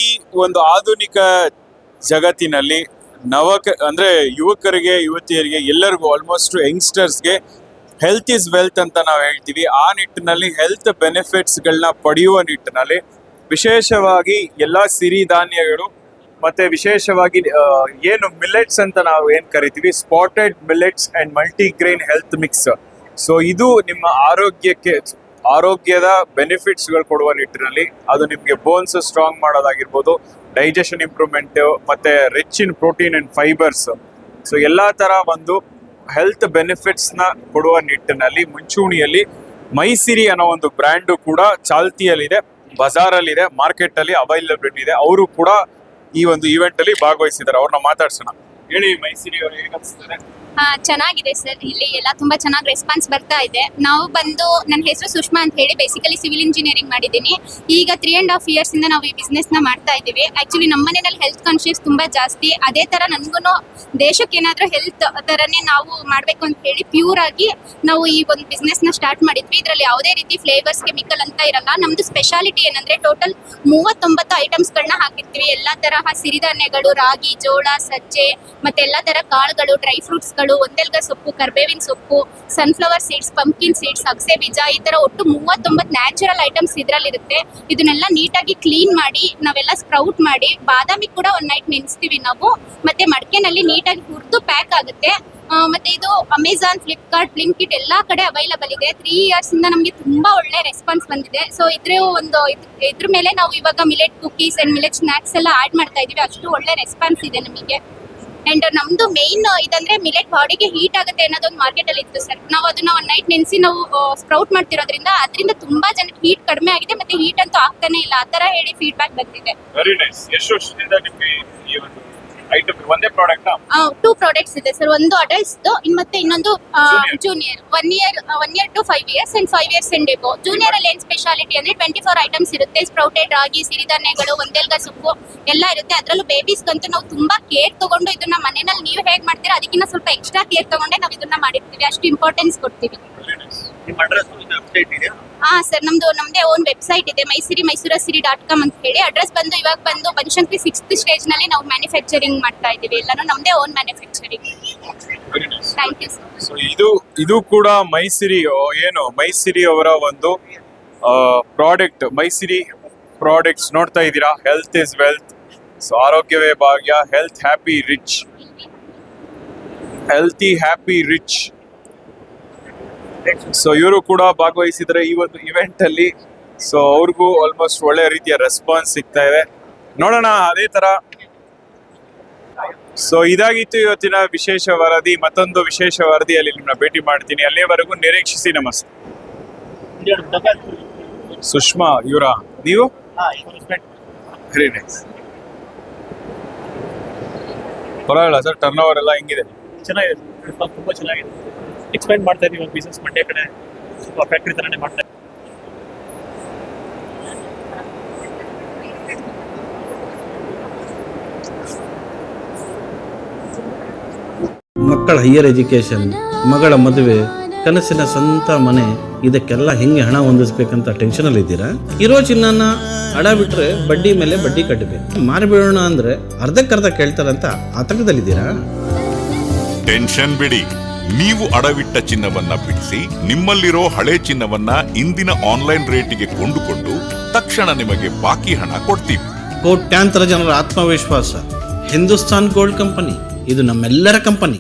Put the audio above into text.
ಈ ಒಂದು ಆಧುನಿಕ ಜಗತ್ತಿನಲ್ಲಿ ಅಂದ್ರೆ ಯುವಕರಿಗೆ ಯುವತಿಯರಿಗೆ ಎಲ್ಲರಿಗೂ ಆಲ್ಮೋಸ್ಟ್ ಯಂಗ್ಸ್ಟರ್ಸ್ಗೆ ಹೆಲ್ತ್ ಇಸ್ ವೆಲ್ತ್ ಅಂತ ನಾವು ಹೇಳ್ತೀವಿ. ಆ ನಿಟ್ಟಿನಲ್ಲಿ ಹೆಲ್ತ್ ಬೆನಿಫಿಟ್ಸ್ಗಳನ್ನ ಪಡೆಯುವ ನಿಟ್ಟಿನಲ್ಲಿ ವಿಶೇಷವಾಗಿ ಎಲ್ಲ ಸಿರಿಧಾನ್ಯಗಳು ಮತ್ತೆ ವಿಶೇಷವಾಗಿ ಏನು ಮಿಲೆಟ್ಸ್ ಅಂತ ನಾವು ಏನ್ ಕರಿತೀವಿ, spotted millets and multigrain health mix. So ಇದು ನಿಮ್ಮ ಆರೋಗ್ಯದ ಬೆನಿಫಿಟ್ಸ್ಗಳು ಕೊಡುವ ನಿಟ್ಟಿನಲ್ಲಿ ಅದು ನಿಮಗೆ ಬೋನ್ಸ್ ಸ್ಟ್ರಾಂಗ್ ಮಾಡೋದಾಗಿರ್ಬೋದು, ಡೈಜೆಷನ್ ಇಂಪ್ರೂವ್ಮೆಂಟ್ ಮತ್ತೆ rich in protein and fibres. So ಎಲ್ಲಾ ತರ ಒಂದು ಹೆಲ್ತ್ ಬೆನಿಫಿಟ್ಸ್ ನ ಕೊಡುವ ನಿಟ್ಟಿನಲ್ಲಿ ಮುಂಚೂಣಿಯಲ್ಲಿ ಮೈಸಿರಿ ಅನ್ನೋ ಒಂದು ಬ್ರ್ಯಾಂಡು ಕೂಡ ಚಾಲ್ತಿಯಲ್ಲಿದೆ, ಬಜಾರಲ್ಲಿದೆ, ಮಾರ್ಕೆಟ್ ಅಲ್ಲಿ ಅವೈಲಬಿಲಿಟಿ ಇದೆ. ಅವರು ಕೂಡ ಈ ಒಂದು ಇವೆಂಟ್ ಅಲ್ಲಿ ಭಾಗವಹಿಸಿದ್ದಾರೆ. ಅವ್ರನ್ನ ಮಾತಾಡ್ಸೋಣ. ಹೇಳಿ ಮೈಸಿರಿ ಅವರು, ಹೇಗೆ ಅನಿಸ್ತದೆ? ಚೆನ್ನಾಗಿದೆ ಸರ್, ಇಲ್ಲಿ ಎಲ್ಲ ತುಂಬಾ ಚೆನ್ನಾಗಿ ರೆಸ್ಪಾನ್ಸ್ ಬರ್ತಾ ಇದೆ. ನಾವು ಬಂದು, ನನ್ನ ಹೆಸರು ಸುಷ್ಮಾ ಅಂತ ಹೇಳಿ, ಬೇಸಿಕಲಿ ಸಿವಿಲ್ ಇಂಜಿನಿಯರಿಂಗ್ ಮಾಡಿದ್ದೀನಿ. ಈಗ 3.5 years ಇಂದ ನಾವು ಈ ಬಿಸ್ನೆಸ್ ನ ಮಾಡ್ತಾ ಇದ್ದೀವಿ. ಆಕ್ಚುಲಿ ನಮ್ಮ ಮನೆಯಲ್ಲಿ ಹೆಲ್ತ್ ಕಾನ್ಶಿಯಸ್ ತುಂಬಾ ಜಾಸ್ತಿ. ಅದೇ ತರ ನನ್ಗೂ ದೇಶಕ್ಕೆ ಏನಾದ್ರೂ ಹೆಲ್ತ್ ತರನೇ ನಾವು ಮಾಡ್ಬೇಕು ಅಂತ ಹೇಳಿ ಪ್ಯೂರ್ ಆಗಿ ನಾವು ಈ ಒಂದು ಬಿಸ್ನೆಸ್ ನ ಸ್ಟಾರ್ಟ್ ಮಾಡಿದ್ವಿ. ಇದರಲ್ಲಿ ಯಾವುದೇ ರೀತಿ ಫ್ಲೇವರ್ಸ್, ಕೆಮಿಕಲ್ ಅಂತ ಇರಲ್ಲ. ನಮ್ದು ಸ್ಪೆಷಾಲಿಟಿ ಏನಂದ್ರೆ ಟೋಟಲ್ 39 ಐಟಮ್ಸ್ ಗಳನ್ನ ಹಾಕಿರ್ತೀವಿ. ಎಲ್ಲಾ ತರಹ ಸಿರಿಧಾನ್ಯಗಳು, ರಾಗಿ, ಜೋಳ, ಸಜ್ಜೆ, ಮತ್ತೆ ಎಲ್ಲಾ ತರ ಕಾಳುಗಳು, ಡ್ರೈ ಫ್ರೂಟ್ಸ್ ಗಳು, ಒಂದೆಲ್ಗ ಸೊಪ್ಪು, ಕರ್ಬೇವಿನ ಸೊಪ್ಪು, ಸನ್ಫ್ಲವರ್ ಸೀಡ್ಸ್, ಪಂಪ್ಕಿನ್ ಸೀಡ್ಸ್, ಅಗಸೆ ಬೀಜ, ಈ ತರ ಒಟ್ಟು 39 ನ್ಯಾಚುರಲ್ ಐಟಮ್ಸ್ ಇದ್ರಲ್ಲಿರುತ್ತೆ. ಇದನ್ನೆಲ್ಲ ನೀಟಾಗಿ ಕ್ಲೀನ್ ಮಾಡಿ ನಾವೆಲ್ಲ ಸ್ಪ್ರೌಟ್ ಮಾಡಿ, ಬಾದಾಮಿ ಕೂಡ ಒಂದ್ ನೈಟ್ ನೆನೆಸ್ತೀವಿ ನಾವು. ಮತ್ತೆ ಮಡಕೆನಲ್ಲಿ ನೀಟಾಗಿ ಹುರಿದು ಪ್ಯಾಕ್ ಆಗುತ್ತೆ. ಮತ್ತೆ ಇದು ಅಮೆಜಾನ್, ಫ್ಲಿಪ್ಕಾರ್ಟ್, ಬ್ಲಿಂಕಿಟ್ ಎಲ್ಲಾ ಕಡೆ ಅವೈಲಬಲ್ ಇದೆ. 3 years ಇಂದ ನಮಗೆ ತುಂಬಾ ಒಳ್ಳೆ ರೆಸ್ಪಾನ್ಸ್ ಬಂದಿದೆ. ಸೊ ಇದ್ರ ಮೇಲೆ ನಾವು ಇವಾಗ millet cookies and millet snacks ಎಲ್ಲ ಆಡ್ ಮಾಡ್ತಾ ಇದೀವಿ. ಅಷ್ಟು ಒಳ್ಳೆ ರೆಸ್ಪಾನ್ಸ್ ಇದೆ ನಮಗೆ. ಅಂಡ್ ನಮ್ದು ಮೇನ್ ಇದಂದ್ರೆ ಮಿಲೆಟ್ ಬಾಡಿಗೆ ಹೀಟ್ ಆಗುತ್ತೆ ಅನ್ನೋದೊಂದು ಮಾರ್ಕೆಟ್ ಅಲ್ಲಿ ಇತ್ತು ಸರ್. ನಾವು ಅದನ್ನ ಒಂದ್ ನೈಟ್ ನೆನೆಸಿ ನಾವು ಸ್ಪ್ರೌಟ್ ಮಾಡ್ತಿರೋದ್ರಿಂದ ಅದರಿಂದ ತುಂಬಾ ಜನಕ್ಕೆ ಹೀಟ್ ಕಡಿಮೆ ಆಗಿದೆ, ಮತ್ತೆ ಹೀಟ್ ಅಂತೂ ಆಗ್ತಾನೆ ಇಲ್ಲ, ಆ ತರ ಹೇಳಿ ಫೀಡ್ಬ್ಯಾಕ್ ಬಂದಿದೆ. Very nice. ಎಷ್ಟು ವರ್ಷದಿಂದ ನಿಮಗೆ ಈ ಒಂದು ಐಟಮ್ ಒಂದೇ ಪ್ರಾಡಕ್ಟ್? 2 ಪ್ರಾಡಕ್ಟ್ಸ್ ಇದೆ ಸರ್. ಒಂದು ಅಡಲ್ಟ್ಸ್ ಮತ್ತೆ ಇನ್ನೊಂದು junior. 1 year to 5 years and 5 years and above. Junior ಅಲ್ಲಿ ಏನ್ ಸ್ಪೆಷಾಲಿಟಿ ಅಂದ್ರೆ 24 ಐಟಮ್ಸ್ ಇರುತ್ತೆ. ಸ್ಪ್ರೌಟೆಡ್ ರಾಗಿ, ಸಿರಿಧಾನ್ಯಗಳು, ಒಂದೆಲ್ಗ ಸೊಪ್ಪು ಎಲ್ಲ ಇರುತ್ತೆ. ಅದರಲ್ಲೂ ಬೇಬೀಸ್ಗಂತೂ ನಾವು ತುಂಬಾ ಕೇರ್ ತಗೊಂಡು ಇದನ್ನ ಮನೆಯಲ್ಲಿ ನೀವು ಹೇಗ್ ಮಾಡ್ತೀರಾ ಅದಕ್ಕಿಂತ ಸ್ವಲ್ಪ ಎಕ್ಸ್ಟ್ರಾ ಕೇರ್ ತಗೊಂಡೆ ನಾವು ಇದನ್ನ ಮಾಡಿರ್ತೀವಿ. ಅಷ್ಟು ಇಂಪಾರ್ಟೆನ್ಸ್ ಕೊಡ್ತೀವಿ. ಸರ್, ನಮ್ದೇ ಓನ್ ವೆಬ್ಸೈಟ್ ಇದೆ, mysiri.com ಅಂತ ಹೇಳಿ. ಅಡ್ರೆಸ್ ಬಂದು ಇವಾಗ ಬಂದು ಬನಶಂಕರಿ 6th ಸ್ಟೇಜ್ ನಲ್ಲಿ ನಾವು ಮ್ಯಾನುಫ್ಯಾಕ್ಚರಿಂಗ್ ಮಾಡ್ತಾ ಇದೀವಿ. ಎಲ್ಲಾನು ನಮ್ದೇ own manufacturing. Thank you sir. So ಇದು ಕೂಡ ಮೈಸಿರಿ ಅವರ ಒಂದು ಪ್ರಾಡಕ್ಟ್. ಮೈಸಿರಿ ಪ್ರಾಡಕ್ಟ್ಸ್ ನೋಡ್ತಾ ಇದ್ದೀರಾ. Health is wealth. ಸೊ ಆರೋಗ್ಯವೇ ಭಾಗ್ಯ. Healthy happy rich. ಸೊ ಇವರು ಕೂಡ ಭಾಗವಹಿಸಿದ್ರೆ ಈ ಒಂದು ಇವೆಂಟ್ ಅಲ್ಲಿ. ಸೊ ಅವ್ರಿಗೂ ಆಲ್ಮೋಸ್ಟ್ ಒಳ್ಳೆ ರೀತಿಯ ರೆಸ್ಪಾನ್ಸ್ ಸಿಗ್ತಾ ಇದೆ. ನೋಡೋಣ ಅದೇ ತರ. ಸೊ ಇದಾಗಿತ್ತು ಇವತ್ತಿನ ವಿಶೇಷ ವರದಿ. ಮತ್ತೊಂದು ವಿಶೇಷ ವರದಿಯಲ್ಲಿ ನಿಮ್ಮನ್ನ ಭೇಟಿ ಮಾಡ್ತೀನಿ. ಅಲ್ಲಿವರೆಗೂ ನಿರೀಕ್ಷಿಸಿ. ನಮಸ್ತೆ. ಸುಷ್ಮಾ ಇವರ, ನೀವು? Very nice. ಪರವಾಗಿಲ್ಲ ಸರ್, ಟರ್ನ್ ಓವರ್ ಎಲ್ಲ ಹೆಂಗಿದೆ? ಚೆನ್ನಾಗಿದೆ, ತುಂಬಾ ಚೆನ್ನಾಗಿದೆ. ಎಕ್ಸ್ಪೆಂಡ್ ಮಾಡ್ತಾ ಇದೀವಿ ಒಂದು ಬಿಸ್ನೆಸ್ ಮಂಡ್ಯ ಕಡೆ, ಸ್ವಲ್ಪ ಫ್ಯಾಕ್ಟ್ರಿ ತರನೇ ಮಾಡ್ತಾ ಇದ್ದೀವಿ. ಮಕ್ಕಳ ಹೈಯರ್ ಎಜುಕೇಷನ್, ಮಗಳ ಮದುವೆ, ಕನಸಿನ ಸ್ವಂತ ಮನೆ, ಇದಕ್ಕೆಲ್ಲ ಹೆಂಗೆ ಹಣ ಹೊಂದಿಸ್ಬೇಕಂತ ಟೆನ್ಷನಲ್ಲಿ ಇದ್ದೀರಾ? ಇರೋ ಚಿನ್ನನ ಅಡ ಬಿಟ್ರೆ ಬಡ್ಡಿ ಮೇಲೆ ಬಡ್ಡಿ ಕಟ್ಟಬೇಕು. ಮಾರಿಬಿಡೋಣ ಅಂದ್ರೆ ಅರ್ಧಕ್ಕರ್ಧ ಕೇಳ್ತಾರಂತ ಆತಂಕದಲ್ಲಿದ್ದೀರಾ? ಟೆನ್ಷನ್ ಬಿಡಿ. ನೀವು ಅಡವಿಟ್ಟ ಚಿನ್ನವನ್ನ ಬಿಡಿಸಿ ನಿಮ್ಮಲ್ಲಿರೋ ಹಳೆ ಚಿನ್ನವನ್ನ ಇಂದಿನ ಆನ್ಲೈನ್ ರೇಟಿಗೆ ಕೊಂಡುಕೊಂಡು ತಕ್ಷಣ ನಿಮಗೆ ಬಾಕಿ ಹಣ ಕೊಡ್ತೀವಿ. ಕೋಟ್ಯಾಂತರ ಜನರ ಆತ್ಮವಿಶ್ವಾಸ ಹಿಂದೂಸ್ತಾನ್ ಗೋಲ್ಡ್ ಕಂಪನಿ. ಇದು ನಮ್ಮೆಲ್ಲರ ಕಂಪನಿ.